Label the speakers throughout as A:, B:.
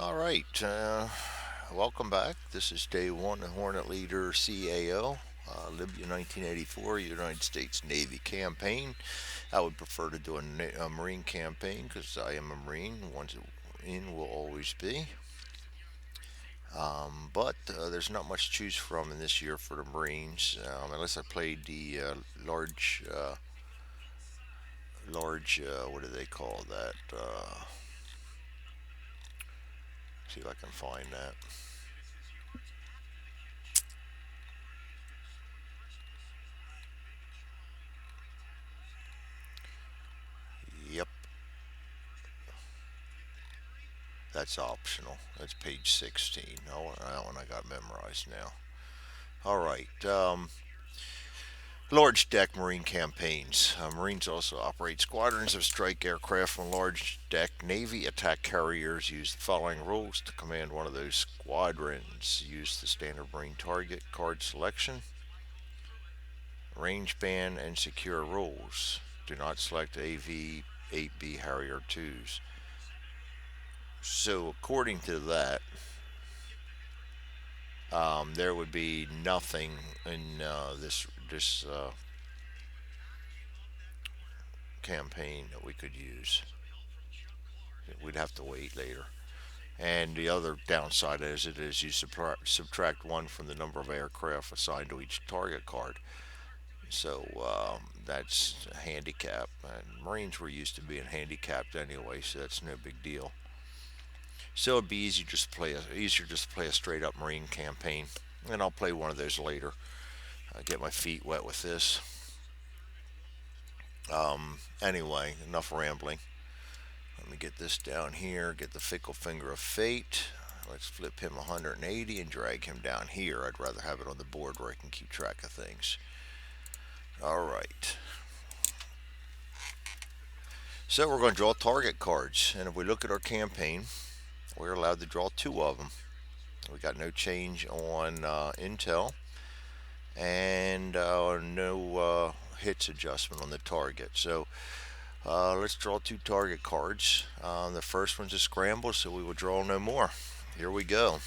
A: All right, welcome back. This is day one of Hornet Leader CAO, Libya 1984 United States Navy campaign. I would prefer to do a Marine campaign because I am a Marine. Once in will always be. But there's not much to choose from in this year for the Marines, unless I played the what do they call that? See if I can find that. Yep, that's optional. That's page 16. Oh, that one I got memorized now. All right. Large deck Marine campaigns. Marines also operate squadrons of strike aircraft on large deck. Navy attack carriers use the following rules to command one of those squadrons. Use the standard Marine target card selection, range band, and secure rules. Do not select AV 8B Harrier 2s. So, according to that, there would be nothing in this campaign that we could use. We'd have to wait later. And the other downside is it is you subtract one from the number of aircraft assigned to each target card. So that's a handicap. And Marines were used to being handicapped anyway, so that's no big deal. So it'd be easier just to play a straight up Marine campaign, and I'll play one of those later. Get my feet wet with this. Anyway, enough rambling. Let me get this down here. Get the fickle finger of fate. Let's flip him 180 and drag him down here. I'd rather have it on the board where I can keep track of things. All right. So we're going to draw target cards. And if we look at our campaign, we're allowed to draw two of them. We got no change on intel and no hits adjustment on the target. So let's draw two target cards. The first one's a scramble, so we will draw no more. Here we go.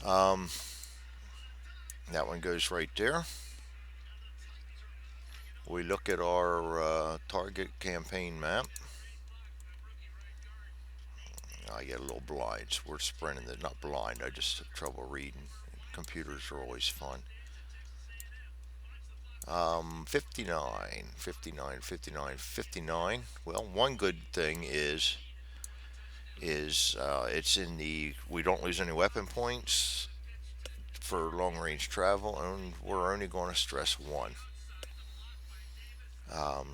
A: Um, that one goes right there. We look at our target campaign map. I get a little blind, so we're sprinting it. Not blind, I just have trouble reading. Computers are always fun. 59, 59, 59, 59. Well, one good thing is it's in the we don't lose any weapon points for long range travel, and we're only going to stress one.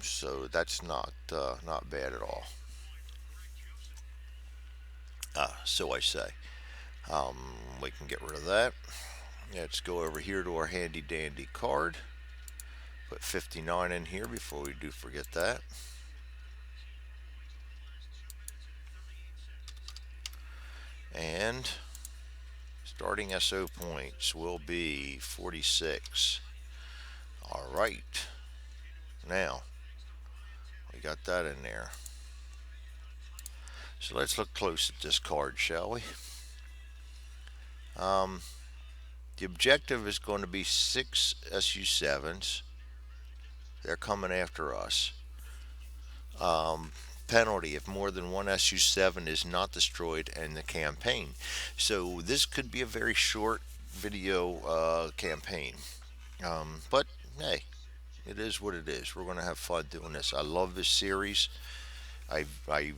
A: So that's not bad at all. So I say. Um, we can get rid of that. Let's go over here to our handy dandy card. Put 59 in here before we do forget that. And starting SO points will be 46. All right. Now, we got that in there. So let's look close at this card, shall we? Um, the objective is going to be 6 SU-7s. They're coming after us. Um, Penalty if more than one SU-7 is not destroyed in the campaign. So this could be a very short video campaign. But hey, it is what it is. We're going to have fun doing this. I love this series. I I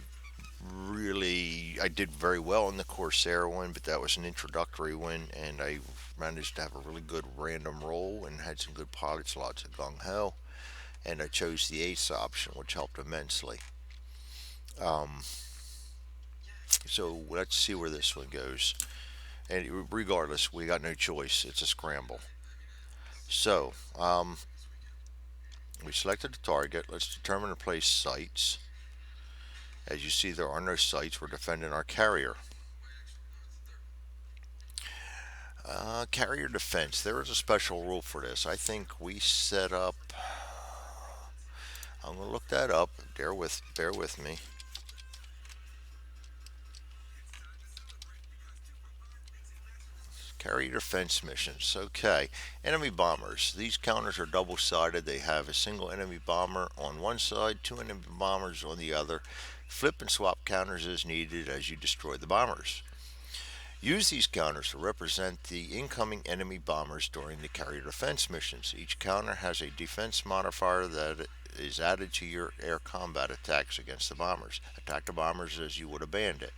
A: did very well in the Corsair one, but that was an introductory one, and I managed to have a really good random roll and had some good pilot slots at Gung Ho, and I chose the ace option, which helped immensely. Um, so let's see where this one goes. And regardless, we got no choice. It's a scramble. So we selected the target. Let's determine and place sights. As you see, there are no sights. We're defending our carrier. Carrier defense. There is a special rule for this. I think we set up. I'm going to look that up. Bear with me. Carrier defense missions. Okay. Enemy bombers. These counters are double sided. They have a single enemy bomber on one side, two enemy bombers on the other. Flip and swap counters as needed as you destroy the bombers. Use these counters to represent the incoming enemy bombers during the carrier defense missions. Each counter has a defense modifier that is added to your air combat attacks against the bombers. Attack the bombers as you would a bandit.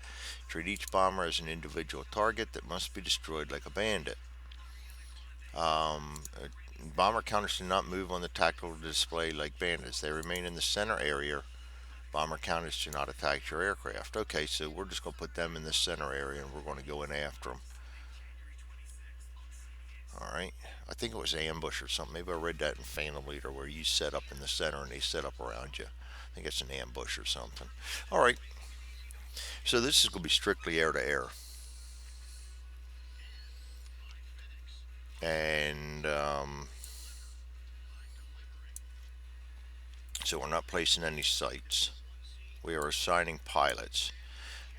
A: Treat each bomber as an individual target that must be destroyed like a bandit. Bomber counters do not move on the tactical display like bandits. They remain in the center area. Bomber counters do not attack your aircraft. Okay, so we're just going to put them in the center area and we're going to go in after them. All right. I think it was ambush or something. Maybe I read that in Phantom Leader where you set up in the center and they set up around you. I think it's an ambush or something. All right. So this is going to be strictly air to air. And so we're not placing any sites. We are assigning pilots.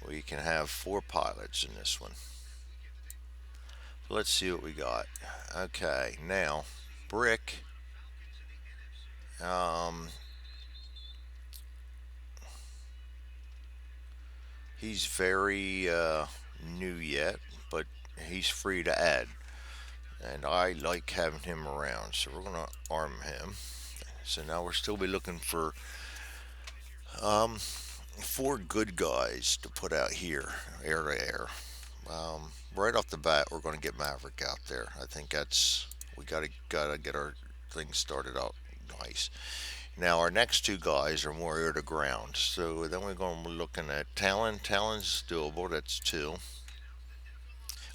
A: We can have 4 pilots in this one. Let's see what we got. Okay, now Brick. Um, he's very new yet, but he's free to add, and I like having him around. So we're gonna arm him. So now we'll still be looking for um, 4 good guys to put out here, air to air. Right off the bat, we're going to get Maverick out there. I think that's we gotta get our thing started out nice. Now our next 2 guys are more air to ground. So then we're going to be looking at Talon. Talon's doable. That's 2.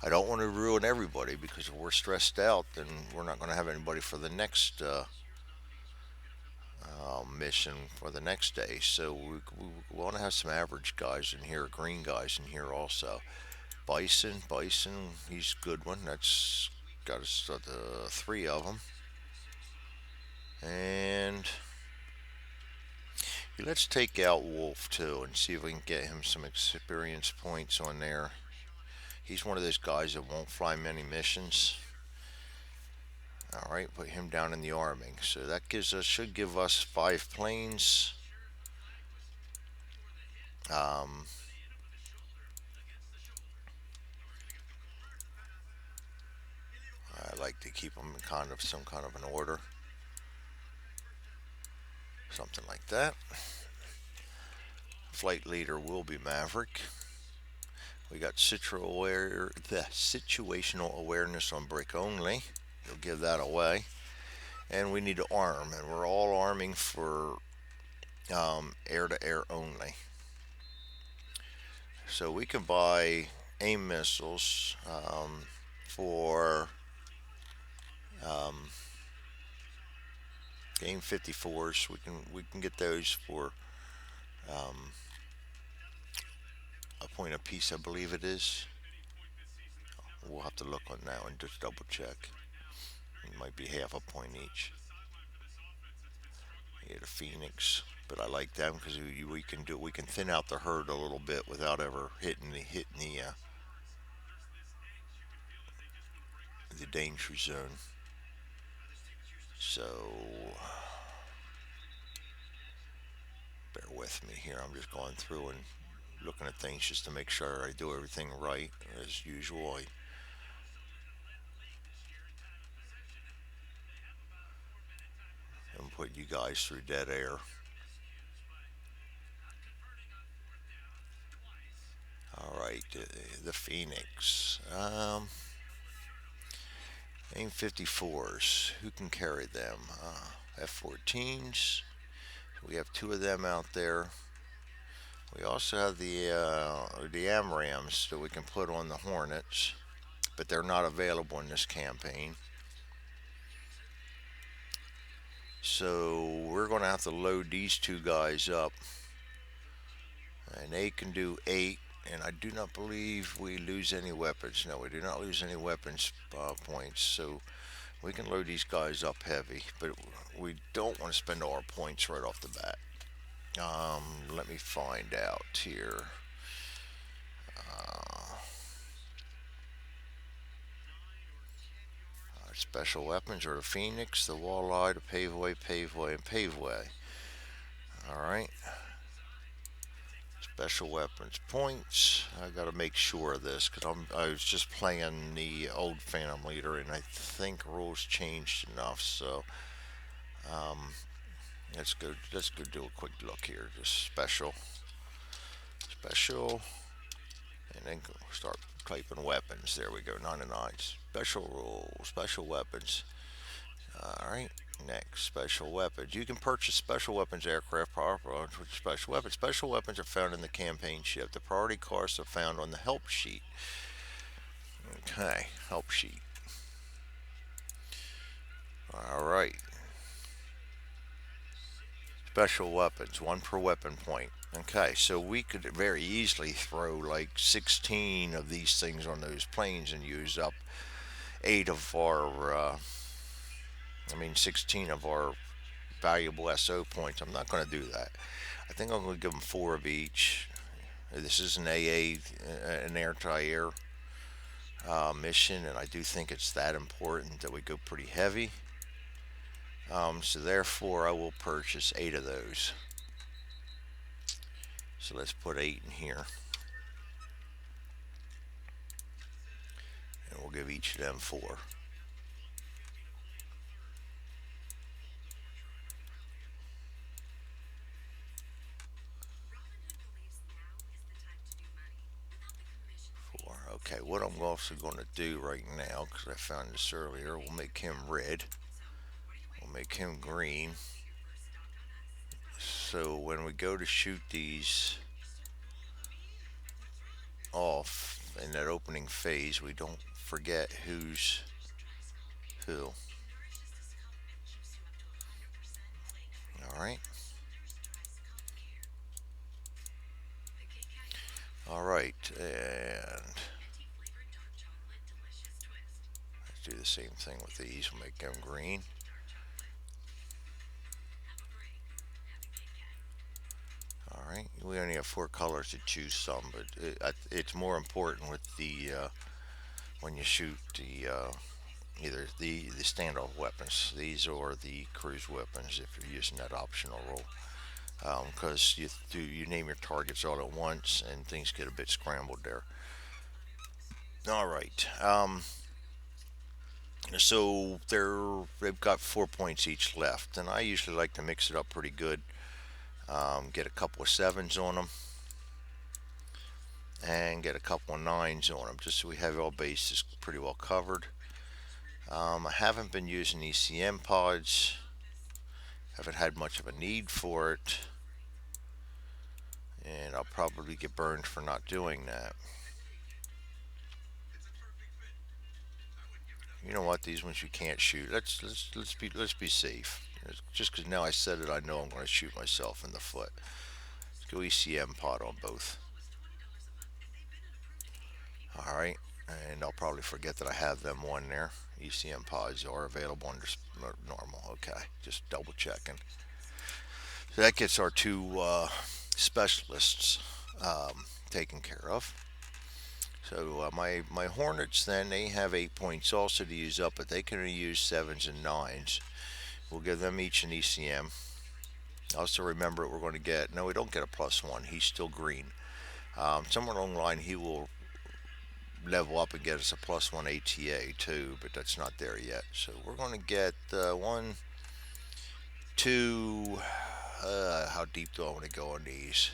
A: I don't want to ruin everybody because if we're stressed out, then we're not going to have anybody for the next mission for the next day. So we want to have some average guys in here, green guys in here also. Bison, he's a good one. That's got us 3 of them. And let's take out Wolf too and see if we can get him some experience points on there. He's one of those guys that won't fly many missions. All right, put him down in the arming. So that should give us 5 planes. Um, I like to keep them in kind of some kind of an order, something like that. Flight leader will be Maverick. We got the situational awareness on brick only. You'll give that away. And we need to arm, and we're all arming for air to air only. So we can buy AIM missiles for um, game 54s. We can get those for um, a point apiece, I believe it is. We'll have to look on that one, just double check. It might be half a point each. Yeah, the Phoenix, but I like them because we can thin out the herd a little bit without ever the danger zone. So bear with me here. I'm just going through and looking at things just to make sure I do everything right as usual. I'm putting you guys through dead air. All right, the Phoenix. AIM 54s. Who can carry them? F-14s. We have 2 of them out there. We also have the AMRAAMs that we can put on the Hornets, but they're not available in this campaign. So we're going to have to load these 2 guys up, and they can do 8. And I do not believe we lose any weapons. No, we do not lose any weapons points. So we can load these guys up heavy, but we don't want to spend all our points right off the bat. Let me find out here. Special weapons are the Phoenix, the Walleye, the Paveway, Paveway, and Paveway. All right. Special weapons points. I got to make sure of this because I was just playing the old Phantom Leader and I think rules changed enough. So um, let's go do a quick look here. Just special, and then start typing weapons. There we go. 99. Special rules. Special weapons. All right. Next, special weapons. You can purchase special weapons aircraft power products with special weapons. Special weapons are found in the campaign ship. The priority costs are found on the help sheet. Okay, help sheet. All right. Special weapons, one per weapon point. Okay, so we could very easily throw like 16 of these things on those planes and use up 16 of our valuable SO points. I'm not going to do that. I think I'm going to give them four of each. This is an AA, an air-to-air mission, and I do think it's that important that we go pretty heavy. So therefore, I will purchase 8 of those. So let's put 8 in here, and we'll give each of them 4. Okay, what I'm also going to do right now, because I found this earlier, we'll make him red. We'll make him green. So when we go to shoot these off in that opening phase, we don't forget who's who. All right. All right, and let's do the same thing with these. We'll make them green. All right, we only have 4 colors to choose from, but it's more important with the when you shoot the either the standoff weapons, these or the cruise weapons if you're using that optional rule. Because you name your targets all at once and things get a bit scrambled there. All right. So they've got 4 points each left, and I usually like to mix it up pretty good. Get a couple of sevens on them, and get a couple of nines on them, just so we have all bases pretty well covered. I haven't been using ECM pods. Haven't had much of a need for it, and I'll probably get burned for not doing that. You know what? These ones you can't shoot. Let's be safe. Just because now I said it, I know I'm going to shoot myself in the foot. Let's go ECM pod on both. All right, and I'll probably forget that I have them on there. ECM pods are available under normal. Okay, just double checking. So that gets our 2 specialists taken care of. So my Hornets then they have 8 points also to use up, but they can only use sevens and nines. We'll give them each an ECM. Also remember we're going to get no, we don't get a +1. He's still green. Somewhere along the line he will level up and get us a +1 ATA too, but that's not there yet. So we're going to get 1, 2. How deep do I want to go on these?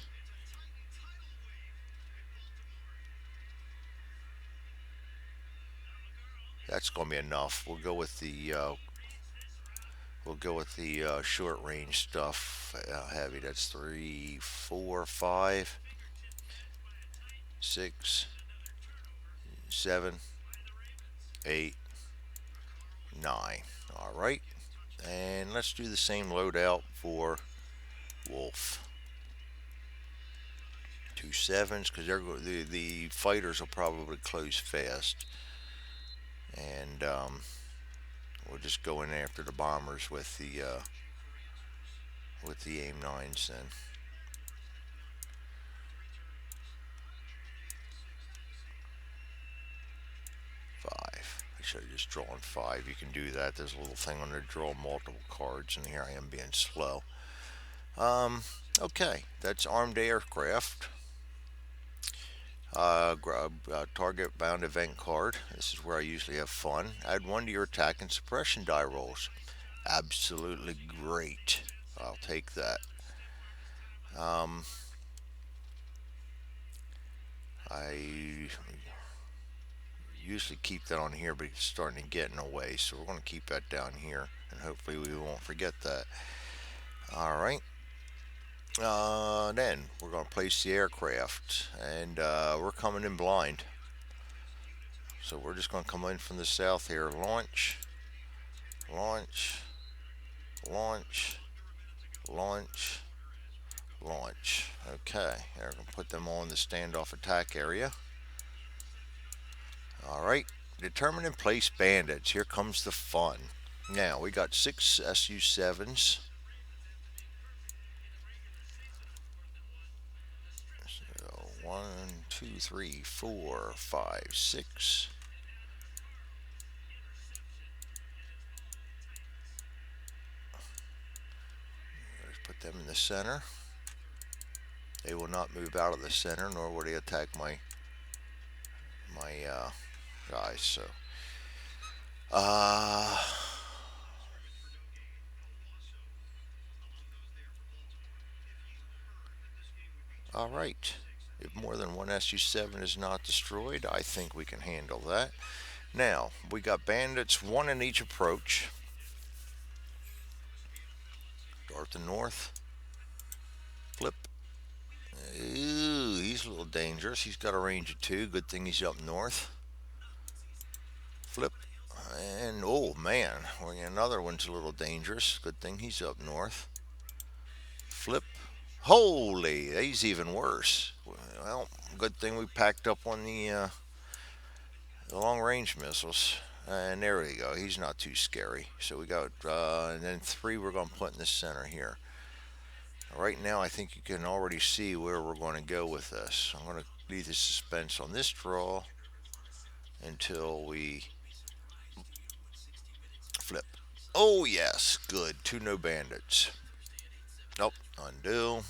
A: That's going to be enough. We'll go with the short range stuff. Heavy. That's 3, 4, 5, 6, 7, 8, 9. All right. And let's do the same loadout for Wolf. 2 sevens because the fighters will probably close fast, and we'll just go in after the bombers with the aim nines then. 5. Should have just drawn 5. You can do that. There's a little thing on there, draw multiple cards, and here I am being slow. Um, okay, that's armed aircraft. Target bound event card. This is where I usually have fun. Add 1 to your attack and suppression die rolls. Absolutely great. I'll take that. Um, I usually keep that on here, but it's starting to get in the way, so we're going to keep that down here, and hopefully we won't forget that. All right. Then we're going to place the aircraft, and we're coming in blind. So we're just going to come in from the south here. Launch, launch, launch, launch, launch. Okay, we're going to put them on the standoff attack area. All right, determine and place bandits. Here comes the fun. Now we got 6 SU-7s. So 1, 2, 3, 4, 5, 6. Let's put them in the center. They will not move out of the center, nor will they attack my guys. So, uh, all right. If more than one SU-7 is not destroyed, I think we can handle that. Now we got bandits, 1 in each approach. Start the north. Flip. Ooh, he's a little dangerous. He's got a range of 2. Good thing he's up north. Flip. And oh man, well, another one's a little dangerous. Good thing he's up north. Flip. Holy, he's even worse. Well, good thing we packed up on the long range missiles. And there we go. He's not too scary. So we got, and then 3 we're going to put in the center here. Right now, I think you can already see where we're going to go with this. I'm going to leave the suspense on this draw until we flip. Oh, yes. Good. 2 no bandits. Nope. Undo.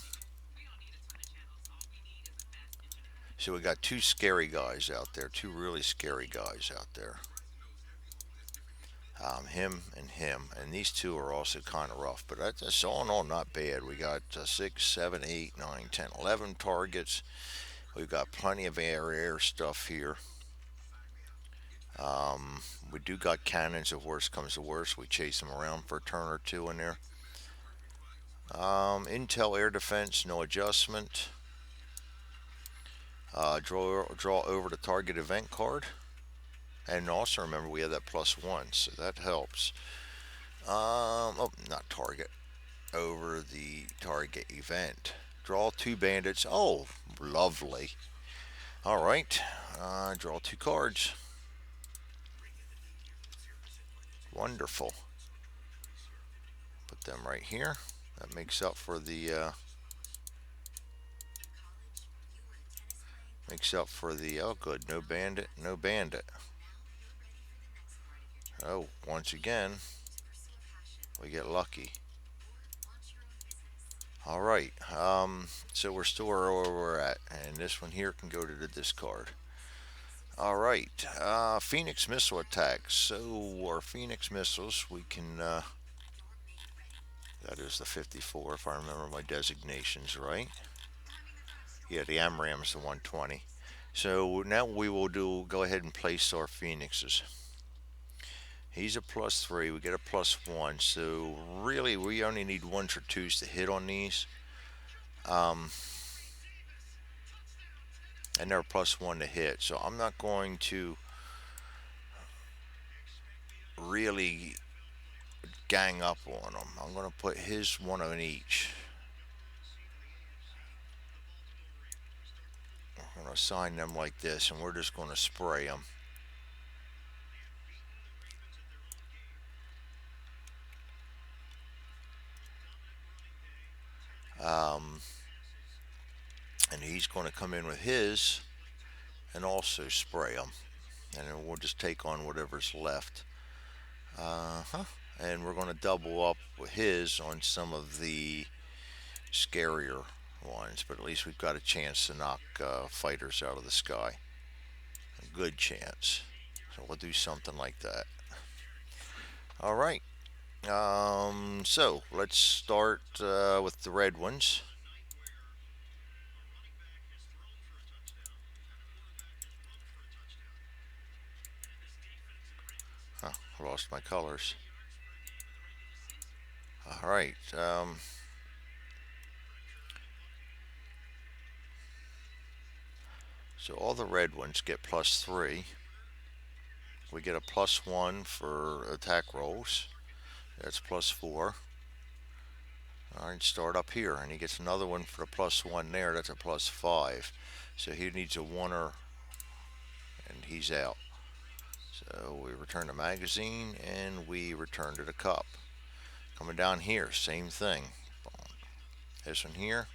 A: So we got 2 scary guys out there. 2 really scary guys out there. Him and him. And these 2 are also kind of rough. But that's all in all not bad. We got 6, 7, 8, 9, 10, 11 targets. We've got plenty of air stuff here. We do got cannons. If worst comes to worst, we chase them around for a turn or 2 in there. Intel air defense, no adjustment. Draw over the target event card. And also remember we have that +1, so that helps. Oh, not target. Over the target event. Draw 2 bandits. Oh, lovely. All right. Draw 2 cards. Wonderful. Put them right here. That makes up for the oh good, no bandit, no bandit. Oh, once again we get lucky. All right, so we're still where we're at, and this one here can go to the discard. All right, Phoenix missile attacks. So our Phoenix missiles, we can that is the 54 if I remember my designations right. Yeah, the AMRAM's the 120. So now we will go ahead and place our Phoenixes. He's a +3. We get a +1. So really, we only need 1s or 2s to hit on these. And they're +1 to hit. So I'm not going to really gang up on them. I'm going to put his 1 on each. I'm going to assign them like this, and we're just going to spray them. And he's going to come in with his and also spray them. and then we'll just take on whatever's left. Uh-huh. And we're going to double up his on some of the scarier ones, but at least we've got a chance to knock fighters out of the sky. A good chance. So we'll do something like that. All right. So let's start with the red ones. Huh, I lost my colors. All right. So all the red ones get +3. We get a +1 for attack rolls. That's +4. All right, start up here, and he gets another one for the +1 there. That's a +5. So he needs a oneer, and he's out. So we return the magazine, and we return to the cup. Coming down here, same thing. This one here,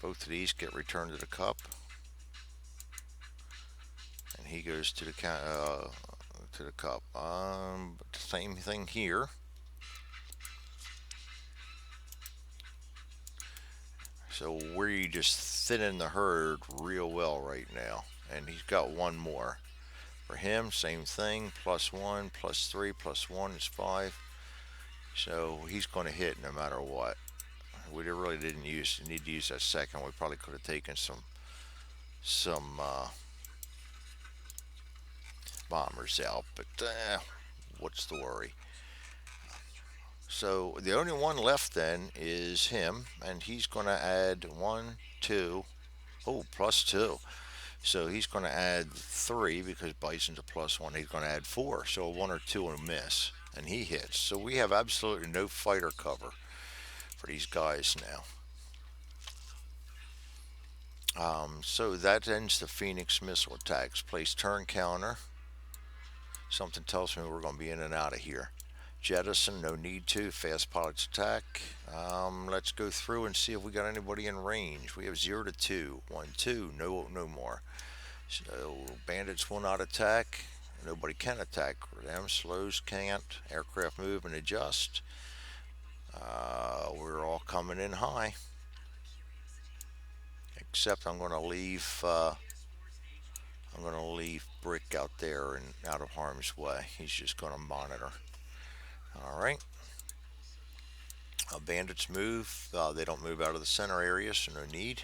A: both of these get returned to the cup, and he goes to the cup. Same thing here. So we're just thinning the herd real well right now, and he's got one more. For him, same thing. +1, +3, +1 is 5. So he's going to hit no matter what. We really didn't need to use that second. We probably could have taken some bombers out, but what's the worry? So the only one left then is him, and he's going to add one, two, oh, +2. So he's going to add 3 because Bison's a +1. He's going to add 4. So a 1 or 2 will miss, and he hits. So we have absolutely no fighter cover for these guys now. So that ends the Phoenix missile attacks. Place turn counter. Something tells me we're going to be in and out of here. Jettison, no need to. Fast pilots attack. Let's go through and see if we got anybody in range. We have 0 to 2. 1, 2. No more. So bandits will not attack. Nobody can attack them. Slows can't. Aircraft move and adjust. We're all coming in high. Except I'm going to leave. I'm going to leave Brick out there and out of harm's way. He's just going to monitor. All right. Bandits move. They don't move out of the center area, so no need.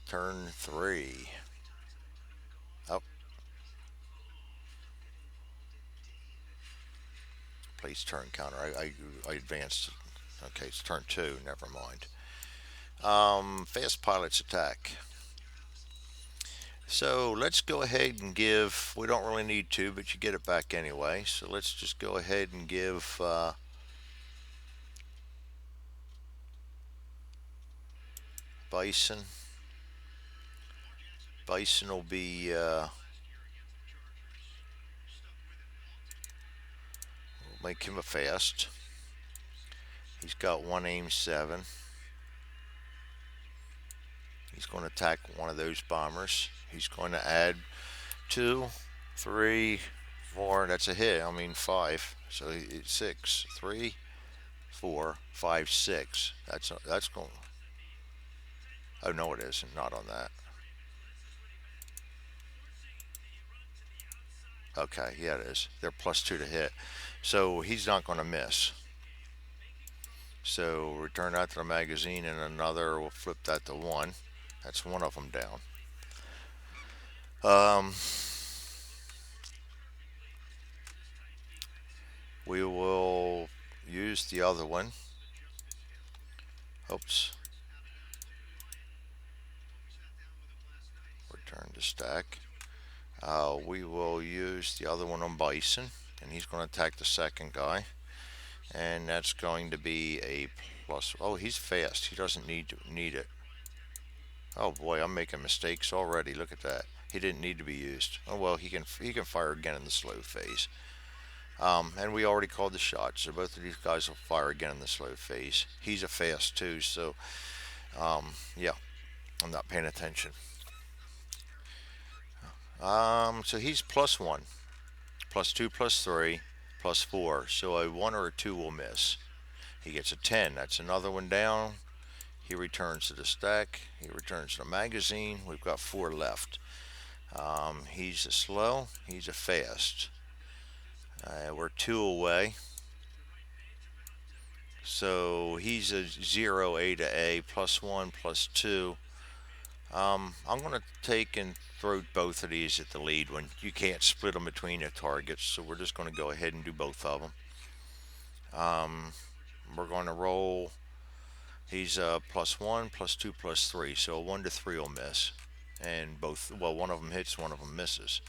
A: Turn 3. Up. Place turn counter. I advanced. Okay, it's turn 2. Never mind. Fast pilots attack. So let's go ahead and give. We don't really need to, but you get it back anyway. So let's just go ahead and give. Bison. Bison will be. We'll make him a fast. He's got one aim 7. He's going to attack one of those bombers. He's going to add 2, 3, 4. That's a hit. I mean 5. So it's 6, 3, 4, 5, 6. That's going. Oh no, it isn't. Not on that. Okay, yeah, it is. They're +2 to hit. So he's not going to miss. So return that to the magazine and another. We'll flip that to 1. That's one of them down. We will use the other one. Oops. Return to stack. We will use the other one on Bison, and he's going to attack the second guy. And that's going to be a plus. Oh, he's fast. He doesn't need it. Oh boy, I'm making mistakes already. Look at that. He didn't need to be used. Oh well, he can fire again in the slow phase. And we already called the shot, so both of these guys will fire again in the slow phase. He's a fast too, so yeah, I'm not paying attention. So he's +1, +2, +3, +4. So a 1 or a 2 will miss. He gets a 10. That's another one down. He returns to the stack. He returns to the magazine. We've got 4 left. He's a slow. He's a fast. We're 2 away. So he's a 0 A to A, +1, +2. I'm going to take and throw both of these at the lead one. You can't split them between the targets, so we're just going to go ahead and do both of them. We're going to roll. He's +1, +2, +3, so a 1 to 3 will miss. And both, well, one of them hits, one of them misses.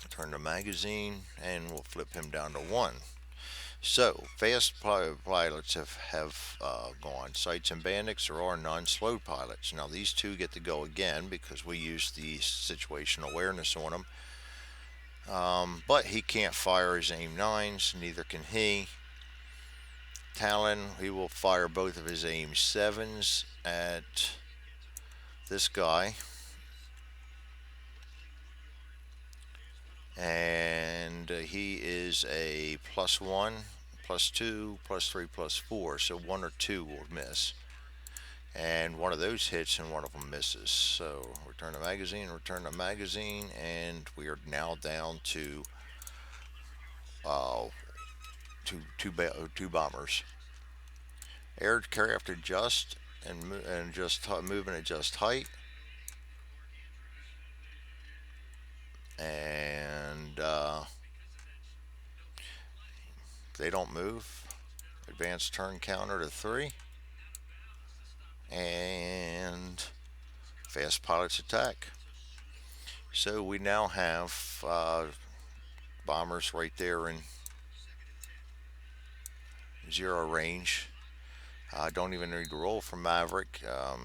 A: Turn the magazine, and we'll flip him down to 1. So, fast pilots have gone. Sights and bandits, there are none. Slow pilots. Now, these two get to go again because we use the situational awareness on them. But he can't fire his aim 9s, neither can he. Talon, he will fire both of his aim 7s at this guy. And he is a +1, +2, +3, +4. So 1 or 2 will miss. And one of those hits and one of them misses. So return the magazine, and we are now down to uh, two bombers. Aircraft adjust and just move and adjust height, and they don't move. Advanced turn counter to 3, and fast pilots attack. So we now have bombers right there in 0 range. I don't even need to roll for Maverick.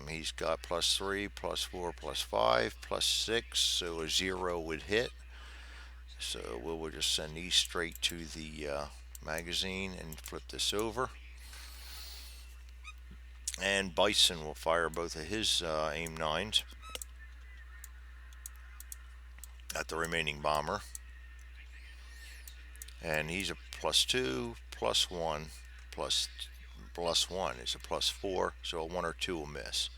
A: He's got +3, +4, +5, +6, so a 0 would hit. So we'll just send these straight to the magazine and flip this over. And Bison will fire both of his aim 9s at the remaining bomber. And he's a +2, +1, +1 is a +4, so a 1 or 2 will miss.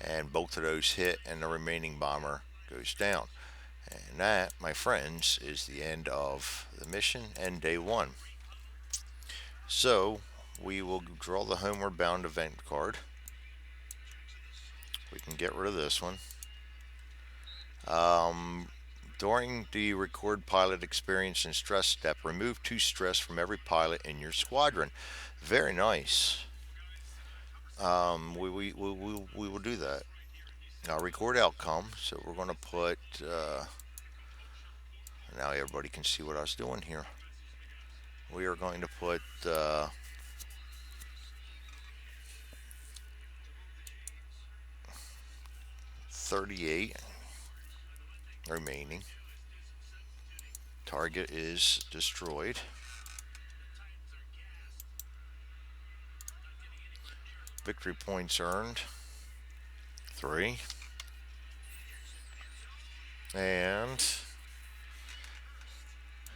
A: And both of those hit, and the remaining bomber goes down. And that, my friends, is the end of the mission and day 1. So we will draw the homeward bound event card. We can get rid of this one. During the record pilot experience and stress step, remove 2 stress from every pilot in your squadron. Very nice. We will do that. Now record outcome. So we're going to put. Now everybody can see what I was doing here. We are going to put 38 remaining. Target is destroyed. Victory points earned 3. And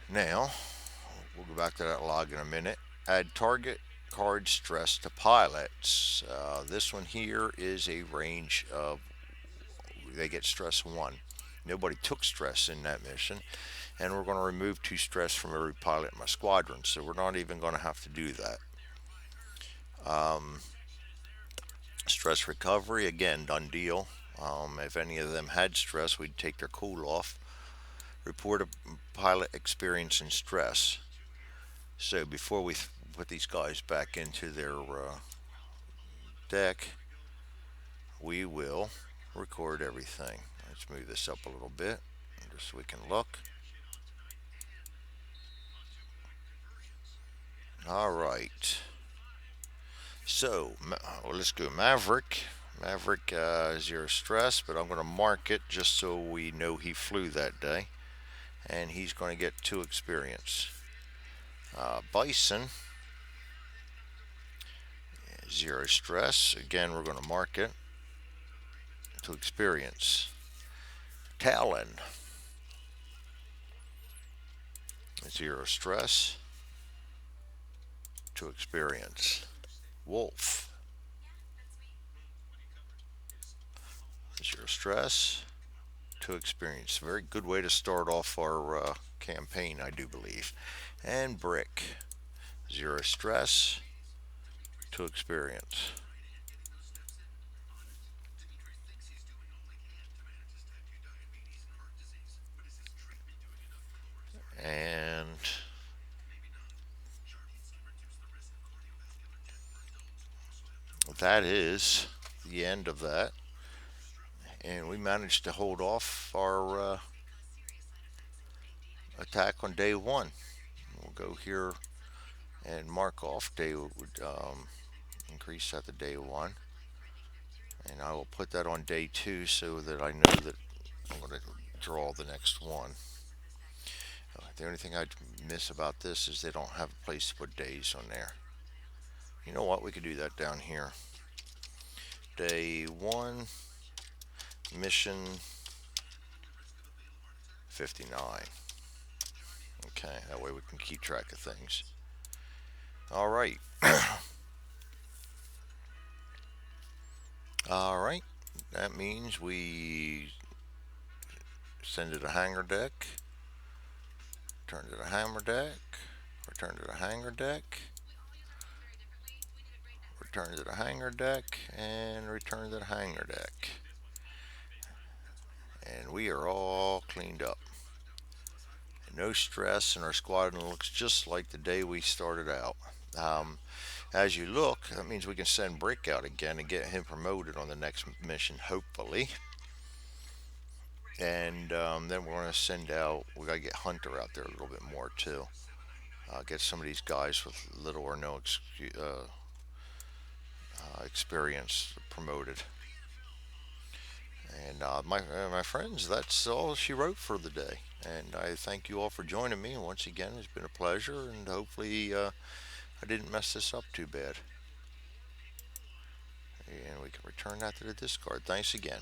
A: now we'll go back to that log in a minute. Add target card stress to pilots. This one here is a range of, they get stress 1. Nobody took stress in that mission, and we're going to remove 2 stress from every pilot in my squadron, so we're not even going to have to do that. Stress recovery, again, done deal. If any of them had stress, we'd take their cool off. Report a pilot experiencing stress. So before we put these guys back into their deck, we will record everything. Let's move this up a little bit just so we can look. All right. So let's go Maverick. Maverick 0 stress, but I'm going to mark it just so we know he flew that day. And he's going to get 2 experience. Bison, 0 stress. Again, we're going to mark it. to experience. Talon, 0 stress to experience. Wolf, 0 stress to experience. Very good way to start off our campaign, I do believe. And Brick, 0 stress to experience. And that is the end of that. And we managed to hold off our attack on day one. We'll go here and mark off day, increase that to day one. And I will put that on day two so that I know that I'm going to draw the next one. The only thing I miss about this is they don't have a place to put days on there. You know what? We could do that down here. Day one, mission 59. Okay, that way we can keep track of things. All right. All right. That means we send it a hangar deck, return to the hammer deck, return to the hangar deck, return to the hangar deck, and return to the hangar deck. And we are all cleaned up. No stress, and our squadron looks just like the day we started out. Um, as you look, that means we can send Brick out again and get him promoted on the next mission, hopefully. And then we're going to send out, we got to get Hunter out there a little bit more too. Get some of these guys with little or no experience promoted. And my friends, that's all she wrote for the day. And I thank you all for joining me. Once again, it's been a pleasure, and hopefully I didn't mess this up too bad. And we can return that to the discard. Thanks again.